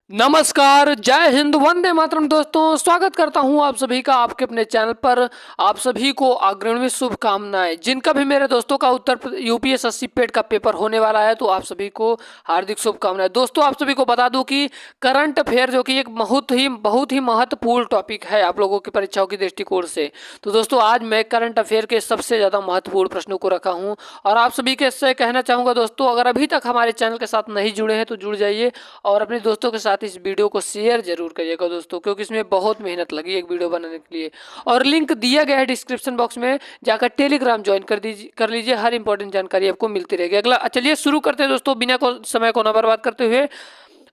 नमस्कार, जय हिंद, वंदे मातरम। दोस्तों, स्वागत करता हूं आप सभी का आपके अपने चैनल पर। आप सभी को अग्रिम शुभकामनाएं। जिनका भी मेरे दोस्तों का उत्तर यूपीएससी पेट का पेपर होने वाला है, तो आप सभी को हार्दिक शुभकामनाएं। दोस्तों, आप सभी को बता दूं कि करंट अफेयर जो कि एक बहुत ही महत्वपूर्ण टॉपिक है आप लोगों की परीक्षाओं की दृष्टिकोण से। तो दोस्तों, आज मैं करंट अफेयर के सबसे ज़्यादा महत्वपूर्ण प्रश्नों को रखा हूँ और आप सभी के से कहना चाहूँगा दोस्तों, अगर अभी तक हमारे चैनल के साथ नहीं जुड़े हैं तो जुड़ जाइए और अपने दोस्तों के साथ इस वीडियो को शेयर जरूर करिएगा दोस्तों, क्योंकि इसमें बहुत मेहनत लगी एक वीडियो बनाने के लिए। और लिंक दिया गया है डिस्क्रिप्शन बॉक्स में, जाकर टेलीग्राम ज्वाइन कर लीजिए। हर इंपॉर्टेंट जानकारी आपको मिलती रहेगी। अगला चलिए शुरू करते हैं दोस्तों, बिना समय को ना बर्बाद करते हुए।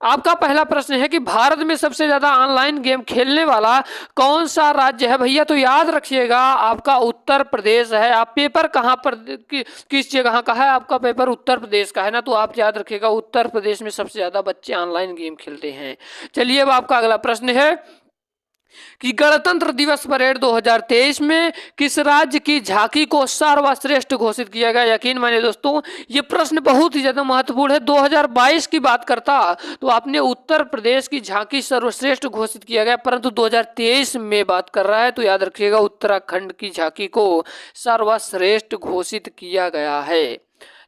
आपका पहला प्रश्न है कि भारत में सबसे ज्यादा ऑनलाइन गेम खेलने वाला कौन सा राज्य है भैया? तो याद रखिएगा, आपका उत्तर प्रदेश है। आप पेपर कहाँ पर किस जगह का है? आपका पेपर उत्तर प्रदेश का है ना, तो आप याद रखिएगा उत्तर प्रदेश में सबसे ज्यादा बच्चे ऑनलाइन गेम खेलते हैं। चलिए, अब आपका अगला प्रश्न है कि गणतंत्र दिवस परेड 2023 में किस राज्य की झांकी को सर्वश्रेष्ठ घोषित किया गया? यकीन मानिए दोस्तों, ये प्रश्न बहुत ही ज्यादा महत्वपूर्ण है। 2022 की बात करता तो आपने उत्तर प्रदेश की झांकी सर्वश्रेष्ठ घोषित किया गया, परंतु 2023 में बात कर रहा है तो याद रखिएगा उत्तराखंड की झांकी को सर्वश्रेष्ठ घोषित किया गया है।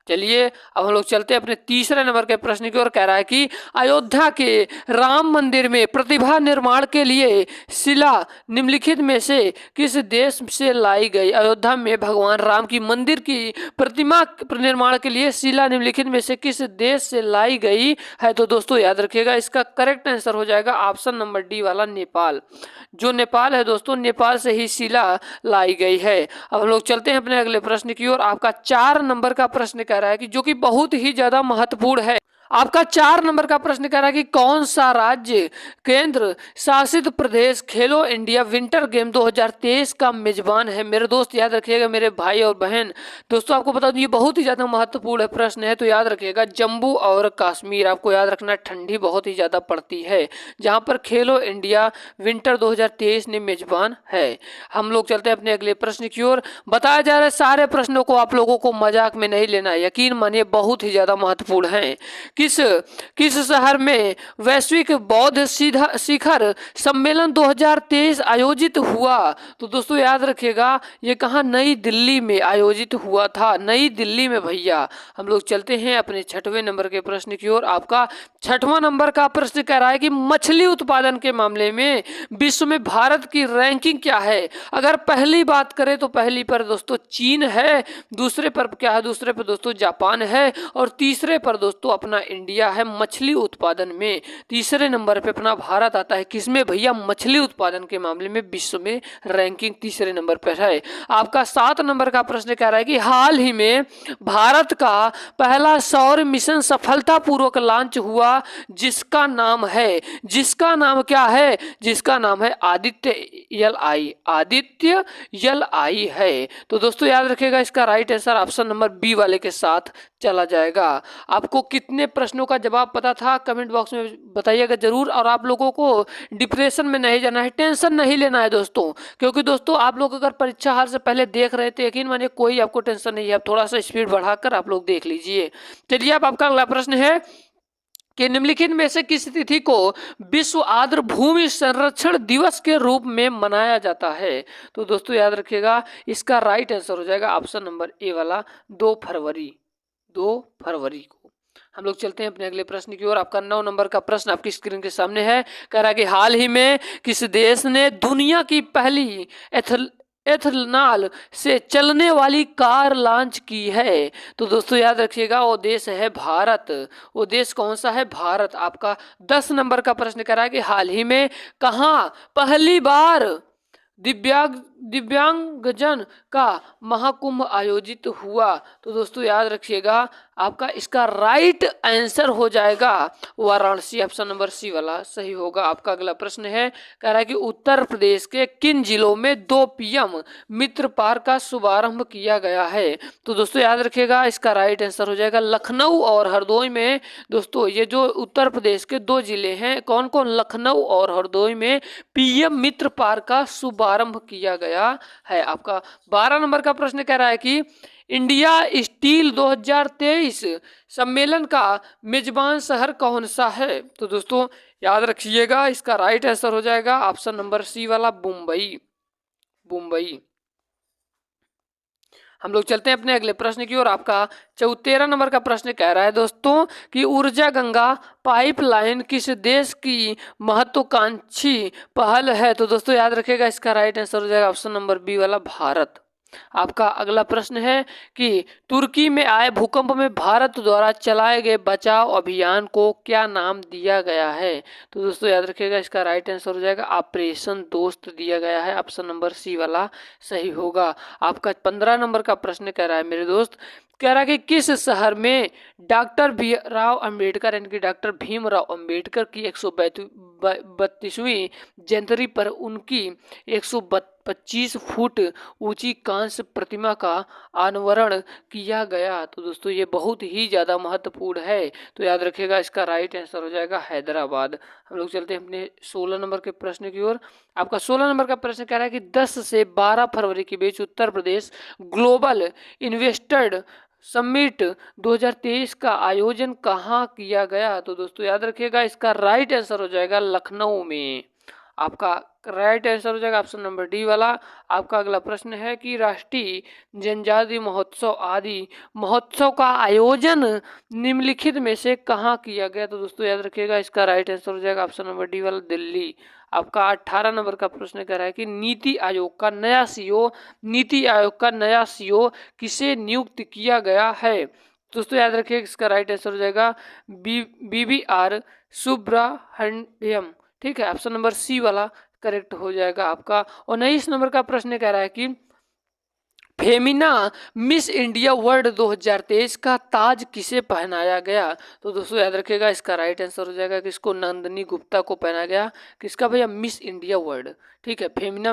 चलिए, अब हम लोग चलते हैं अपने तीसरे नंबर के प्रश्न की ओर। कह रहा है कि अयोध्या के राम मंदिर में प्रतिभा निर्माण के लिए शिला निम्नलिखित में से किस देश से लाई गई? अयोध्या में भगवान राम की मंदिर की प्रतिमा निर्माण के लिए शिला निम्नलिखित में से किस देश से लाई गई है? तो दोस्तों याद रखिएगा, इसका करेक्ट आंसर हो जाएगा ऑप्शन नंबर डी वाला, नेपाल। जो नेपाल है दोस्तों, नेपाल से ही शिला लाई गई है। अब हम लोग चलते हैं अपने अगले प्रश्न की ओर। आपका 4 नंबर का प्रश्न कह रहा है कि जो कि बहुत ही ज्यादा महत्वपूर्ण है। आपका 4 नंबर का प्रश्न कह रहा है कि कौन सा राज्य केंद्र शासित प्रदेश खेलो इंडिया विंटर गेम 2023 का मेजबान है? मेरे दोस्त याद रखिएगा, मेरे भाई और बहन, दोस्तों आपको बता दूं ये बहुत ही ज्यादा महत्वपूर्ण प्रश्न है, तो याद रखिएगा जम्मू और कश्मीर। आपको याद रखना, ठंडी बहुत ही ज्यादा पड़ती है जहां पर खेलो इंडिया विंटर 2023 ने मेजबान है। हम लोग चलते हैं अपने अगले प्रश्न की ओर। बताया जा रहा है सारे प्रश्नों को आप लोगों को मजाक में नहीं लेना है, यकीन मानिए बहुत ही ज्यादा महत्वपूर्ण है। किस किस शहर में वैश्विक बौद्ध शिखर सम्मेलन 2023 आयोजित हुआ? तो दोस्तों याद रखिएगा, ये कहाँ? नई दिल्ली में आयोजित हुआ था, नई दिल्ली में भैया। हम लोग चलते हैं अपने 6वें नंबर के प्रश्न की ओर। आपका 6वां नंबर का प्रश्न कह रहा है कि मछली उत्पादन के मामले में विश्व में भारत की रैंकिंग क्या है? अगर पहली बात करें तो पहली पर दोस्तों चीन है, दूसरे पर क्या है? दूसरे पर दोस्तों जापान है और तीसरे पर दोस्तों अपना इंडिया है। मछली उत्पादन में तीसरे नंबर पे अपना भारत आता है। किसमें भैया? मछली उत्पादन के मामले में विश्व में रैंकिंग तीसरे नंबर पर है। आपका 7 नंबर का प्रश्न कह रहा है कि हाल ही में भारत का पहला सौर मिशन सफलतापूर्वक लॉन्च हुआ, जिसका नाम है, जिसका नाम क्या है? जिसका नाम है आदित्य यल आई, आदित्य यल आई है। तो दोस्तों याद रखिएगा, इसका right answer option number B वाले के साथ चला जाएगा। आपको कितने प्रश्नों का जवाब पता था कमेंट बॉक्स में बताइएगा जरूर। और आप लोगों को डिप्रेशन में नहीं जाना है, टेंशन नहीं लेना है दोस्तों, क्योंकि दोस्तों आप लोग अगर परीक्षा हाल से पहले देख रहे थे, यकीन मानिए कोई आपको टेंशन नहीं है। आप थोड़ा सा स्पीड बढ़ाकर आप लोग देख लीजिए। चलिए, अब आपका अगला प्रश्न है कि निम्नलिखित में से किस तिथि को विश्व आर्द्र भूमि संरक्षण दिवस के रूप में मनाया जाता है? तो दोस्तों याद रखिएगा, इसका राइट आंसर हो जाएगा ऑप्शन नंबर ए वाला, 2 फरवरी, 2 फरवरी को। हम लोग चलते हैं अपने अगले प्रश्न की ओर। आपका 9 नंबर का प्रश्न आपकी स्क्रीन के सामने है। कह रहा है कि हाल ही में किस देश ने दुनिया की पहली एथनॉल से चलने वाली कार लॉन्च की है? तो दोस्तों याद रखिएगा, वो देश है भारत। वो देश कौन सा है? भारत। आपका 10 नंबर का प्रश्न कह रहा है कि हाल ही में कहाँ पहली बार दिव्यांगजन का महाकुंभ आयोजित हुआ? तो दोस्तों याद रखिएगा, आपका इसका राइट आंसर हो जाएगा वाराणसी, ऑप्शन नंबर सी वाला सही होगा। आपका अगला प्रश्न है, कह रहा है कि उत्तर प्रदेश के किन जिलों में 2 पीएम मित्र पार्क का शुभारंभ किया गया है? तो दोस्तों याद रखिएगा, इसका राइट आंसर हो जाएगा लखनऊ और हरदोई में। दोस्तों ये जो उत्तर प्रदेश के 2 जिले हैं, कौन कौन? लखनऊ और हरदोई में पीएम मित्र पार्क का शुभारंभ किया गया है। आपका 12 नंबर का प्रश्न कह रहा है कि इंडिया स्टील 2023 सम्मेलन का मेजबान शहर कौन सा है? तो दोस्तों याद रखिएगा, इसका राइट आंसर हो जाएगा ऑप्शन नंबर सी वाला, मुंबई। मुंबई। हम लोग चलते हैं अपने अगले प्रश्न की ओर। आपका 13 नंबर का प्रश्न कह रहा है दोस्तों कि ऊर्जा गंगा पाइपलाइन किस देश की महत्वाकांक्षी पहल है? तो दोस्तों याद रखिएगा, इसका राइट आंसर हो जाएगा ऑप्शन नंबर बी वाला, भारत। आपका अगला प्रश्न है कि तुर्की में आए भूकंप में भारत द्वारा चलाए गए बचाव अभियान को क्या नाम दिया गया है? तो दोस्तों याद रखिएगा, इसका राइट आंसर हो जाएगा ऑपरेशन दोस्त दिया गया है, ऑप्शन नंबर सी वाला सही होगा। आपका 15 नंबर का प्रश्न कह रहा है मेरे दोस्त, कह रहा है कि किस शहर में डॉक्टर बी राव अम्बेडकर यानी कि डॉक्टर भीमराव अम्बेडकर की 132वीं जयंती पर उनकी 125 फुट ऊंची कांस्य प्रतिमा का अनावरण किया गया? तो दोस्तों ये बहुत ही ज़्यादा महत्वपूर्ण है, तो याद रखिएगा, इसका राइट आंसर हो जाएगा हैदराबाद। हम लोग चलते हैं अपने 16 नंबर के प्रश्न की ओर। आपका 16 नंबर का प्रश्न कह रहा है कि 10 से 12 फरवरी के बीच Uttar Pradesh global investor summit 2023 का आयोजन कहाँ किया गया? तो दोस्तों याद रखिएगा, इसका राइट आंसर हो जाएगा लखनऊ में। आपका राइट आंसर हो जाएगा ऑप्शन नंबर डी वाला। आपका अगला प्रश्न है कि राष्ट्रीय जनजाति महोत्सव आदि महोत्सव का आयोजन निम्नलिखित में से कहाँ किया गया? तो दोस्तों याद रखिएगा, इसका राइट आंसर हो जाएगा ऑप्शन नंबर डी वाला, दिल्ली। आपका 18 नंबर का प्रश्न कह रहा है कि नीति आयोग का नया सीईओ किसे नियुक्त किया गया है? दोस्तों याद रखिए, इसका राइट आंसर हो जाएगा BVR सुब्रह्मण्यम। ठीक है, ऑप्शन नंबर सी वाला करेक्ट हो जाएगा। आपका 19 नंबर का प्रश्न कह रहा है कि फेमिना मिस इंडिया वर्ल्ड 2023 का ताज किसे पहनाया गया? तो दोस्तों याद रखिएगा, इसका राइट आंसर हो जाएगा किसको, नंदिनी गुप्ता को पहनाया गया। किसका भैया, मिस इंडिया वर्ल्ड। ठीक है, फेमिना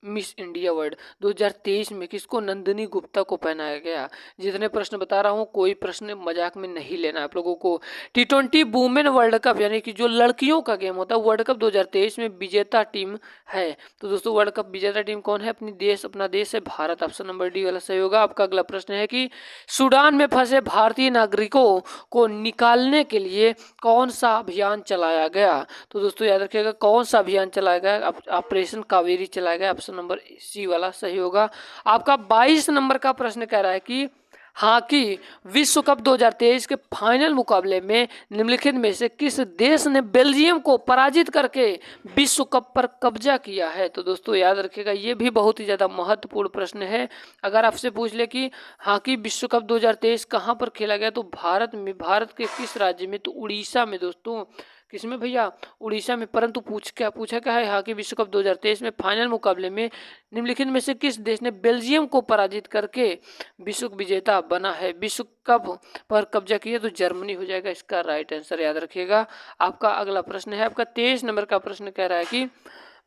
मिस इंडिया वर्ल्ड 2023 में किसको, नंदिनी गुप्ता को पहनाया गया। जितने प्रश्न बता रहा हूँ, कोई प्रश्न मजाक में नहीं लेना आप लोगों को। T20 वुमेन वर्ल्ड कप यानी कि जो लड़कियों का गेम होता है, वर्ल्ड कप 2023 में विजेता टीम है। तो दोस्तों वर्ल्ड कप विजेता टीम कौन है? अपना देश है भारत, ऑप्शन नंबर डी वाला सही होगा। आपका अगला प्रश्न है कि सूडान में फंसे भारतीय नागरिकों को निकालने के लिए कौन सा अभियान चलाया गया? तो दोस्तों याद रखिएगा, कौन सा अभियान चलाया गया? ऑपरेशन कावेरी चलाया गया, ऑप्शन नंबर सी वाला सही होगा। आपका 22 नंबर का प्रश्न कह रहा है कि हॉकी विश्व कप 2023 के फाइनल मुकाबले में निम्नलिखित में से किस देश ने बेल्जियम को पराजित करके विश्व कप पर कब्जा किया है? तो दोस्तों याद रखिएगा, ये भी बहुत ही ज़्यादा महत्वपूर्ण प्रश्न है। अगर आपसे पूछ ले कि हॉकी विश्व कप 2023 कहाँ पर खेला गया, तो भारत के किस राज्य में? तो उड़ीसा में दोस्तों। किसमें भैया? उड़ीसा में। परंतु पूछा क्या है, हॉकी विश्व कप 2023 में फाइनल मुकाबले में निम्नलिखित में से किस देश ने बेल्जियम को पराजित करके विश्व विजेता बना है, विश्व कप पर कब्जा किया? तो जर्मनी हो जाएगा इसका राइट आंसर, याद रखिएगा। आपका अगला प्रश्न है, आपका 23 नंबर का प्रश्न कह रहा है कि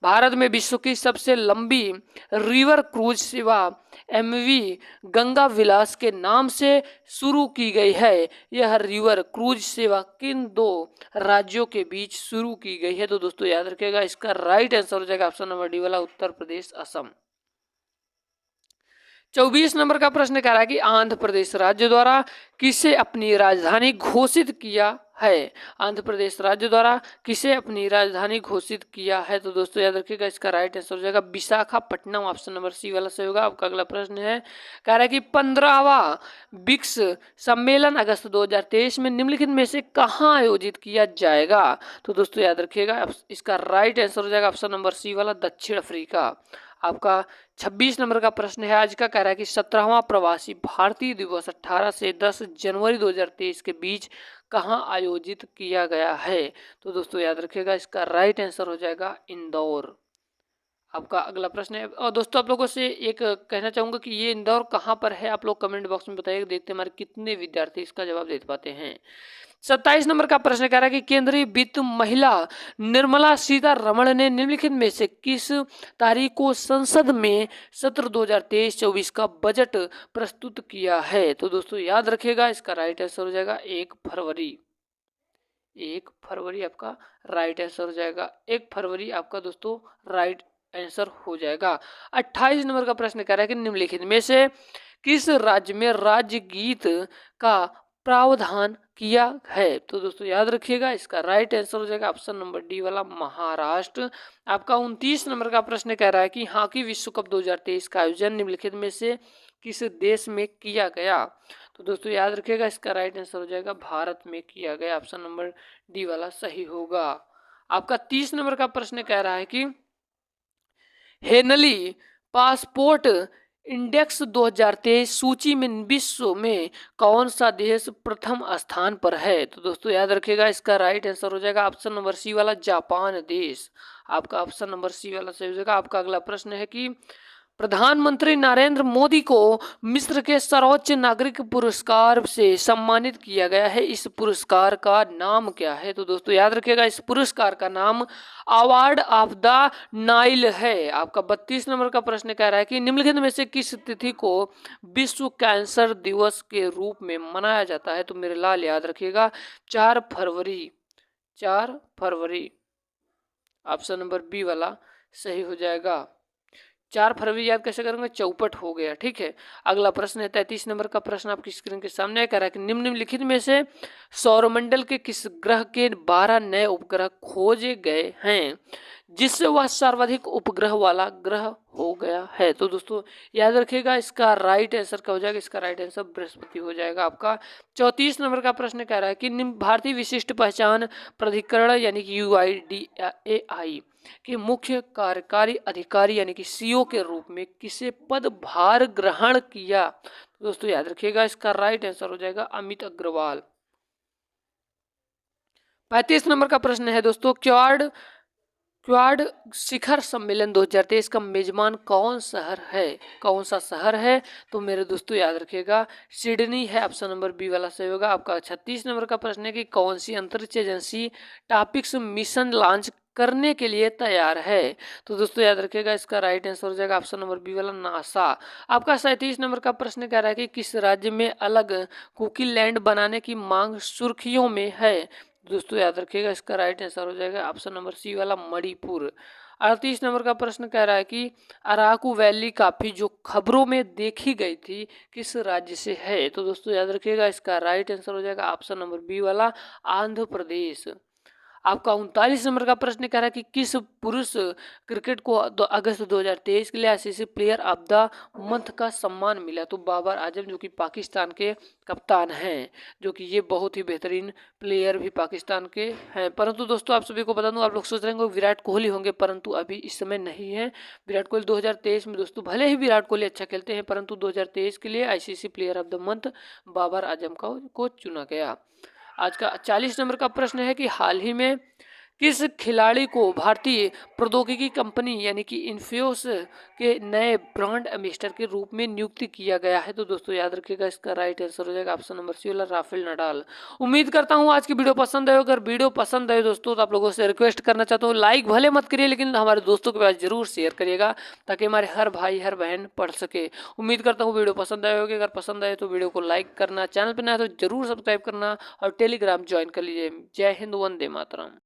भारत में विश्व की सबसे लंबी रिवर क्रूज सेवा MV गंगा विलास के नाम से शुरू की गई है। यह रिवर क्रूज सेवा किन दो राज्यों के बीच शुरू की गई है? तो दोस्तों याद रखिएगा, इसका राइट आंसर हो जाएगा ऑप्शन नंबर डी वाला, उत्तर प्रदेश असम। 24 नंबर का प्रश्न कह रहा है कि आंध्र प्रदेश राज्य द्वारा किसे अपनी राजधानी घोषित किया है? आंध्र प्रदेश राज्य द्वारा किसे अपनी राजधानी घोषित किया है? तो दोस्तों याद रखिएगा, इसका राइट आंसर हो जाएगा विशाखापट्टनम, ऑप्शन नंबर सी वाला सही होगा। आपका अगला प्रश्न है, कह रहा है कि 15वां ब्रिक्स सम्मेलन अगस्त 2023 में निम्नलिखित में से कहाँ आयोजित किया जाएगा? तो दोस्तों याद रखिएगा, इसका राइट आंसर हो जाएगा ऑप्शन नंबर सी वाला, दक्षिण अफ्रीका। आपका 26 नंबर का प्रश्न है आज का, कह रहा है कि 17वां प्रवासी भारतीय दिवस 18 से 10 जनवरी 2023 के बीच कहाँ आयोजित किया गया है? तो दोस्तों याद रखिएगा, इसका राइट आंसर हो जाएगा इंदौर। आपका अगला प्रश्न है, और दोस्तों आप लोगों से एक कहना चाहूँगा कि ये इंदौर कहाँ पर है, आप लोग कमेंट बॉक्स में बताइएगा, देखते हैं हमारे कितने विद्यार्थी इसका जवाब दे पाते हैं। 27 नंबर का प्रश्न कह रहा है कि केंद्रीय वित्त महिला निर्मला सीतारमण ने निम्नलिखित में से किस तारीख को संसद में सत्र 2023-24 का बजट प्रस्तुत किया है? तो दोस्तों याद रखिएगा, इसका राइट आंसर हो जाएगा 1 फरवरी। 1 फरवरी आपका राइट आंसर हो जाएगा, 1 फरवरी आपका दोस्तों राइट आंसर हो जाएगा। 28 नंबर का प्रश्न कह रहा है कि निम्नलिखित में से किस राज्य में राज्य गीत का प्रावधान किया है? तो दोस्तों याद रखिएगा, इसका राइट आंसर हो जाएगा ऑप्शन नंबर डी वाला महाराष्ट्र। आपका 29 नंबर का प्रश्न कह रहा है कि हॉकी विश्व कप 2023 का आयोजन निम्नलिखित में से किस देश में किया गया? तो दोस्तों याद रखिएगा, इसका राइट आंसर हो जाएगा भारत में किया गया। ऑप्शन नंबर डी वाला सही होगा। आपका 30 नंबर का प्रश्न कह रहा है कि हेनली पासपोर्ट इंडेक्स 2023 सूची में विश्व में कौन सा देश प्रथम स्थान पर है? तो दोस्तों याद रखिएगा, इसका राइट आंसर हो जाएगा ऑप्शन नंबर सी वाला जापान देश। आपका ऑप्शन नंबर सी वाला सही हो जाएगा। आपका अगला प्रश्न है कि प्रधानमंत्री नरेंद्र मोदी को मिस्र के सर्वोच्च नागरिक पुरस्कार से सम्मानित किया गया है। इस पुरस्कार का नाम क्या है? तो दोस्तों याद रखिएगा, इस पुरस्कार का नाम अवार्ड ऑफ द नाइल है। आपका 32 नंबर का प्रश्न कह रहा है कि निम्नलिखित में से किस तिथि को विश्व कैंसर दिवस के रूप में मनाया जाता है? तो मेरे लाल याद रखिएगा, 4 फरवरी। 4 फरवरी ऑप्शन नंबर बी वाला सही हो जाएगा। 4 फरवरी याद कैसे करेंगे? चौपट हो गया। ठीक है, अगला प्रश्न है 33 नंबर का प्रश्न आपकी स्क्रीन के सामने कह रहा है कि निम्नलिखित में से सौरमंडल के किस ग्रह के 12 नए उपग्रह खोजे गए हैं जिससे वह सर्वाधिक उपग्रह वाला ग्रह हो गया है? तो दोस्तों याद रखिएगा, इसका राइट आंसर क्या हो जाएगा? इसका राइट आंसर बृहस्पति हो जाएगा। आपका 34 नंबर का प्रश्न कह रहा है कि भारतीय विशिष्ट पहचान प्राधिकरण यानी कि UIDAI के मुख्य कार्यकारी अधिकारी यानी कि सीईओ के रूप में किसे पदभार ग्रहण किया? तो दोस्तों याद रखिएगा, इसका राइट आंसर हो जाएगा अमित अग्रवाल। 35 नंबर का प्रश्न है दोस्तों, क्वाड शिखर सम्मेलन 2023 का मेजबान कौन शहर है? कौन सा शहर है? तो मेरे दोस्तों याद रखिएगा, सिडनी है। ऑप्शन नंबर बी वाला सही होगा। आपका 36 नंबर का प्रश्न है कि कौन सी अंतरिक्ष एजेंसी टॉपिक्स मिशन लॉन्च करने के लिए तैयार है? तो दोस्तों याद रखिएगा, इसका राइट आंसर हो जाएगा ऑप्शन नंबर बी वाला नासा। आपका 37 नंबर का प्रश्न कह रहा है कि किस राज्य में अलग कुकी लैंड बनाने की मांग सुर्खियों में है? दोस्तों याद रखिएगा, इसका राइट आंसर हो जाएगा ऑप्शन नंबर सी वाला मणिपुर। 38 नंबर का प्रश्न कह रहा है कि अराकू वैली काफी जो खबरों में देखी गई थी किस राज्य से है? तो दोस्तों याद रखिएगा, इसका राइट आंसर हो जाएगा ऑप्शन नंबर बी वाला आंध्र प्रदेश। आपका 39 नंबर का प्रश्न कह रहा है कि किस पुरुष क्रिकेट को अगस्त 2023 के लिए ICC player of the month का सम्मान मिला? तो बाबर आजम, जो कि पाकिस्तान के कप्तान हैं, जो कि ये बहुत ही बेहतरीन प्लेयर भी पाकिस्तान के हैं। परंतु दोस्तों आप सभी को बता दूं, आप लोग सोच रहे होंगे विराट कोहली होंगे, परंतु अभी इस समय नहीं है। विराट कोहली 2023 में दोस्तों, भले ही विराट कोहली अच्छा खेलते हैं, परंतु 2023 के लिए ICC player of the month Babar Azam को चुना गया। आज का 40 नंबर का प्रश्न है कि हाल ही में किस खिलाड़ी को भारतीय प्रौद्योगिकी कंपनी यानी कि इन्फोसिस के नए ब्रांड एम्बेसडर के रूप में नियुक्ति किया गया है? तो दोस्तों याद रखिएगा, इसका राइट आंसर हो जाएगा ऑप्शन नंबर सी वाला राफेल नडाल। उम्मीद करता हूं आज की वीडियो पसंद आए। अगर वीडियो पसंद आए दोस्तों, तो आप लोगों से रिक्वेस्ट करना चाहता हूं, लाइक भले मत करिए, लेकिन हमारे दोस्तों के पास जरूर शेयर करिएगा ताकि हमारे हर भाई हर बहन पढ़ सके। उम्मीद करता हूँ वीडियो पसंद आए होगी। अगर पसंद आए तो वीडियो को लाइक करना, चैनल पर नया तो जरूर सब्सक्राइब करना और टेलीग्राम ज्वाइन कर लीजिए। जय हिंद, वंदे मातरम।